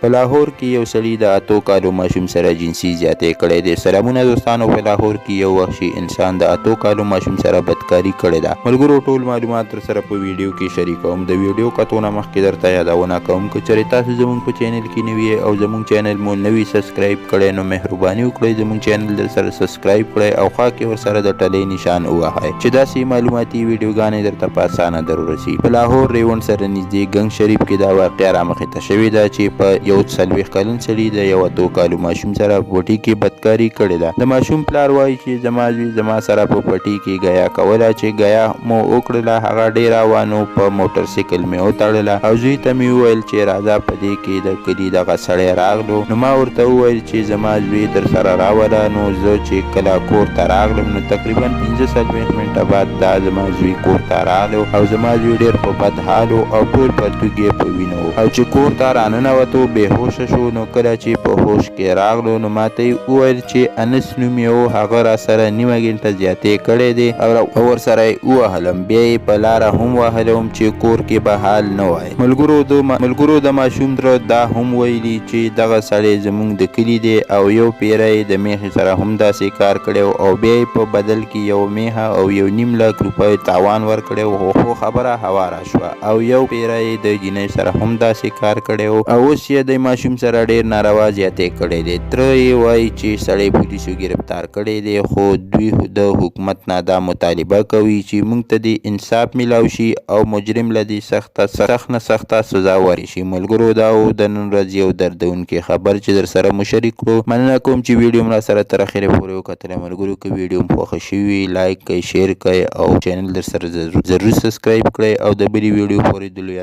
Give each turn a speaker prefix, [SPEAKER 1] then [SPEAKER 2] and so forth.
[SPEAKER 1] په لاهور کې یو سړي د 8 کالو ماشوم سره جنسي زیاتې کړې ده. سلامونه دوستانو، په لاهور کې یو وحشي انسان د 8 کالو ماشوم سره بدکاری کړې ده. ملګرو ټول معلومات در سره په ویډیو کې شریکوم. د ویډیو کتونه مخکې درته یادونه کوم که چېرې تاسو زموږ په چینل کې نوی او زموږ چینل مو نوی سبسکرایب کړئ نو مهرباني وکړئ زموږ چینل در سره سبسکرایب کړئ او خوا کې ورسره د ټلۍ نشان ووهئ چې داسې معلوماتي ویډیوګانې درته په اسانه در ورسي. په لاهور ریوند سره نږدې ګنج شریف کې دا واقعه رامخې ته شوې ده چې په یو 40 کلن سړي د یو 8 کالو ماشوم سره پټي کې بدکاری کړې ده. د ماشوم پلار وایي چې زما زوی زما سره په پټي کې غیا کوله، چې غیا مو وکړله هغه ډېره وانه په موټر سایکل مې وتړله او زوی ته مې وویل چې راځه په دې کې د کلي دغه سړی راغلو. نو ما ورته وویل چې زما زوی در سره راوله. نو زه چې کله کور ته راغلم نو تقریبا 45 منټه بعد دا زما زوی کور ته راغلو او زما زوی ډېر په بد حال او ټول پرتوګ یې په وینو او چې کور ته راننوتو بېهوشه شو. نو کله چې په هوش کې راغلو نو ماته یې وویل چې انس نوم یې و، هغه را سره نیمه ګنټه زیاتې کړې دی او ورسره یې ووهلم. بیا یې په لاره هم وهلم چې کور کې به حال نه وای. ملګرو د ماشوم تره دا هم ویلي چې دغه سړی زموږ د کلي دی او یو پیره یې د میخې سره هم داسې کار کړی او بیا یې په بدل کې یو میخه او 1.5 لک روپۍ تاوان ورکړی. خو خبره هواره شوه او یو پیره یې د جینۍ سره هم داسې کار کړی او اوس یې د ماشوم سره ډېر ناروا زیاتې کړې دي. تره یې وایي چې سړی پولیسو گرفتار کړی دی خو دوی د حکومت نه دا مطالبه کوي چې موږ ته د انصاف میلاو شي او مجرم له دې سخت نه سخته سزا ورشي. ملګرو دا و د نن ورځې یو دردونکې خبر چې در سره مو شریک کړو. مننه کوم چې ویډیو مو سره تر اخره پورې وکتله. ملګرو که ویډیو مو خوښه شوي لایک کړئ، شیر کړئ او چینل در سره ضرور سبسکرایب کړئ او د بلې ویډیو پورې دلو.